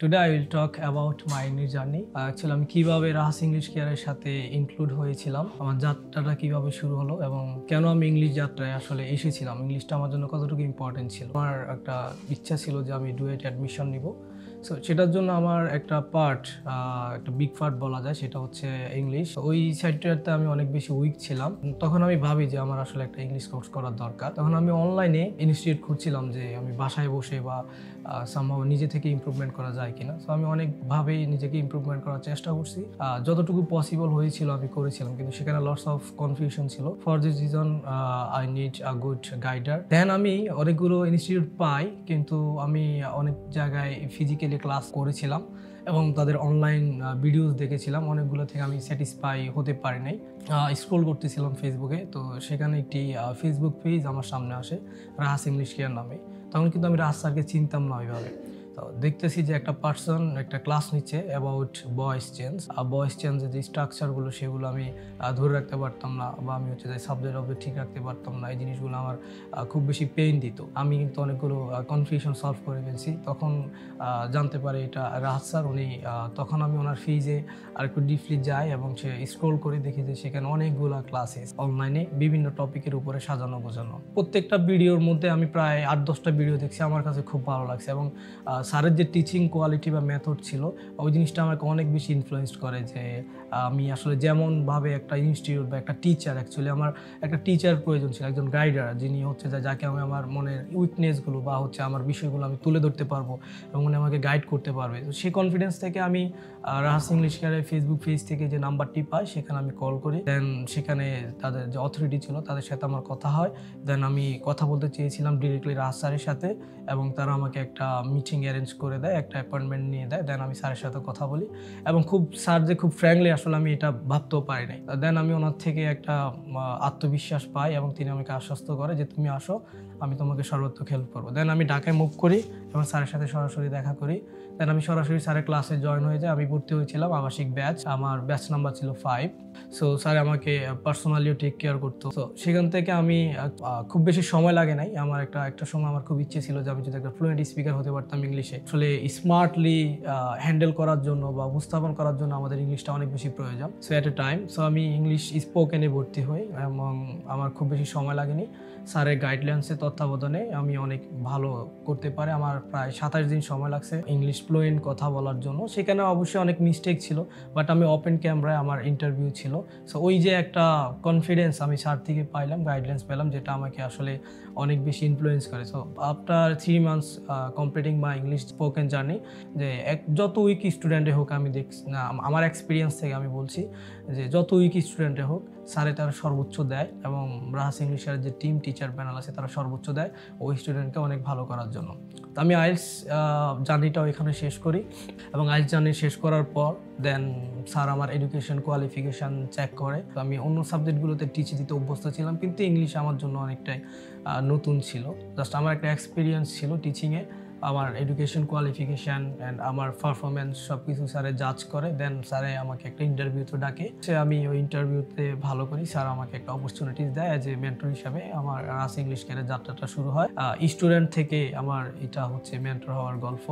Today I will talk about my English journey. Actually আমি কিভাবে রাহাস English কেয়ারের সাথে ইনক্লুড হয়েছিলাম, আমার যাত্রাটা কিভাবে শুরু হলো এবং কেন আমি ইংলিশ যাত্রায় আসলে এসেছিলাম, ইংলিশটা আমার জন্য কতটুকু ইম্পর্টেন্ট ছিল। আমার একটা ইচ্ছা ছিল যে আমি ডুয়েট অ্যাডমিশন নিব। সো সেটার জন্য আমার একটা একটা বিগ পার্ট বলা যায়, সেটা হচ্ছে ইংলিশ। ওই সাইডটাতে আমি অনেক বেশি উইক ছিলাম। তখন আমি ভাবি যে আমার আসলে একটা ইংলিশ কোর্স করার দরকার। তখন আমি অনলাইনে ইনস্টিটিউট খুঁজছিলাম যে আমি বাসায় বসে বা সামহাও নিজে থেকে ইমপ্রুভমেন্ট করা যায় কিনা। সো আমি অনেকভাবেই নিজেকে ইমপ্রুভমেন্ট করার চেষ্টা করছি, যতটুকু পসিবল হয়েছিল আমি করেছিলাম, কিন্তু সেখানে লটস অফ কনফিউশন ছিল। For this reason I need a good guider. Then আমি অনেকগুলো ইনস্টিটিউট পাই, কিন্তু আমি অনেক জায়গায় ফিজিক্যালি ক্লাস করেছিলাম এবং তাদের অনলাইন ভিডিওস দেখেছিলাম, অনেকগুলো থেকে আমি স্যাটিসফাই হতে পারি নাই। স্ক্রোল করতেছিলাম ফেসবুকে, তো সেখানে একটি ফেসবুক পেজ আমার সামনে আসে, রাহাস ইংলিশ কেয়ার নামে। তখন কিন্তু আমি রাহাস স্যারকে চিনতাম না ওইভাবে। তো দেখতেছি যে একটা পার্সন একটা ক্লাস নিচ্ছে অ্যাবাউট ভয়েস চেঞ্জের যে স্ট্রাকচারগুলো সেগুলো আমি ধরে রাখতে পারতাম না, বা আমি হচ্ছে যে সাবজেক্ট অবজেক্ট ঠিক রাখতে পারতাম না। এই জিনিসগুলো আমার খুব বেশি পেইন দিত। আমি কিন্তু অনেকগুলো কনফিউশন সলভ করে ফেলছি। তখন জানতে পারি এটা রাহাত স্যার, উনি তখন আমি ওনার ফিজে আর একটু ডিপলি যাই এবং সে স্ক্রোল করে দেখি যে সেখানে অনেকগুলো ক্লাসেস অনলাইনে বিভিন্ন টপিকের উপরে সাজানো গোছানো। প্রত্যেকটা ভিডিওর মধ্যে আমি প্রায় 8-10টা ভিডিও দেখছি, আমার কাছে খুব ভালো লাগছে এবং স্যারের যে টিচিং কোয়ালিটি বা মেথড ছিল ওই জিনিসটা আমাকে অনেক বেশি ইনফ্লুয়েন্স করে যে আমি আসলে যেমনভাবে একটা ইনস্টিটিউট বা একটা টিচার, অ্যাকচুয়ালি আমার একটা টিচার প্রয়োজন ছিল, একজন গাইডার, যিনি হচ্ছে যাকে আমি আমার মনের উইকনেসগুলো বা হচ্ছে আমার বিষয়গুলো আমি তুলে ধরতে পারবো এবং উনি আমাকে গাইড করতে পারবে। তো সেই কনফিডেন্স থেকে আমি রাহাস ইংলিশ কেয়ারের ফেসবুক পেজ থেকে যে নাম্বারটি পাই সেখানে আমি কল করি। দেন সেখানে তাদের যে অথরিটি ছিল তাদের সাথে আমার কথা হয়। দেন আমি কথা বলতে চেয়েছিলাম ডিরেক্টলি রাহাস স্যারের সাথে এবং তারা আমাকে একটা মিটিং অ্যারেঞ্জ করে দেয়, একটা অ্যাপয়েন্টমেন্ট নিয়ে দেয়। দেন আমি স্যারের সাথে কথা বলি এবং স্যার যে খুব ফ্র্যাঙ্কলি, আসলে আমি এটা ভাবতেও পারি নাই। দেন আমি ওনার থেকে একটা আত্মবিশ্বাস পাই এবং তিনি আমাকে আশ্বস্ত করে যে তুমি আসো, আমি তোমাকে সর্বাত্মক হেল্প করবো। দেন আমি ঢাকায় মুভ করি এবং স্যারের সাথে সরাসরি দেখা করি। দেন আমি সরাসরি স্যারের ক্লাসে জয়েন হয়ে যাই। আমি ভর্তি হয়েছিলাম আবাসিক ব্যাচ, আমার ব্যাচ নাম্বার ছিল 5। সো স্যার আমাকে পার্সোনালিও টেক কেয়ার করতো। তো সেখান থেকে আমি খুব বেশি সময় লাগে নাই। আমার একটা সময় আমার খুব ইচ্ছে ছিল যে আমি যদি একটা ফ্লুয়েন্ট স্পিকার হতে পারতাম ইংলিশে। আসলে স্মার্টলি হ্যান্ডেল করার জন্য বা উপস্থাপন করার জন্য আমাদের ইংলিশটা অনেক বেশি প্রয়োজন। সো অ্যাট এ টাইম আমি ইংলিশ স্পোকেনে ভর্তি হই এবং আমার খুব বেশি সময় লাগেনি। স্যারের গাইডলাইন্সের তত্ত্বাবধানে আমি অনেক ভালো করতে পারি। আমার প্রায় 27 দিন সময় লাগছে ইংলিশ ফ্লুয়েন্ট কথা বলার জন্য। সেখানে অবশ্যই অনেক মিস্টেক ছিল, বাট আমি ওপেন ক্যামেরায় আমার ইন্টারভিউ ছিল। সো ওই যে একটা কনফিডেন্স আমি স্যার থেকে পাইলাম, গাইডলাইন্স পেলাম, যেটা আমাকে আসলে অনেক বেশি ইনফ্লুয়েন্স করে। So after 3 months completing my English spoken journey, যে যত উইক স্টুডেন্টে হোক, আমি দেখছি না, আমার এক্সপিরিয়েন্স থেকে আমি বলছি যে যত উইক স্টুডেন্টে হোক স্যারে তারা সর্বোচ্চ দেয় এবং রাহাস ইংলিশের যে টিচার প্যানেল আছে তারা সর্বোচ্চ দেয় ওই স্টুডেন্টকে অনেক ভালো করার জন্য। তো আমি আইএলটিএস জার্নিটাও এখানে শেষ করি এবং আইএলটিএস জার্নি শেষ করার পর দেন স্যার আমার এডুকেশন কোয়ালিফিকেশান চেক করে। তো আমি অন্য সাবজেক্টগুলোতে দিতে অভ্যস্ত ছিলাম, কিন্তু ইংলিশ আমার জন্য অনেকটাই নতুন ছিল। জাস্ট আমার একটা এক্সপিরিয়েন্স ছিল টিচিংয়ে। আমার এডুকেশন কোয়ালিফিকেশান অ্যান্ড আমার পারফরমেন্স সব কিছু স্যারে জাজ করে। দেন স্যারে আমাকে একটা ইন্টারভিউতে ডাকে। আমি ওই ইন্টারভিউতে ভালো করি, স্যার আমাকে একটা অপরচুনিটিস দেয় অ্যাজ এ মেন্টর হিসাবে। আমার রাহাস ইংলিশ কেয়ারের যাত্রাটা শুরু হয়। স্টুডেন্ট থেকে আমার এটা হচ্ছে মেন্টর হওয়ার গল্প।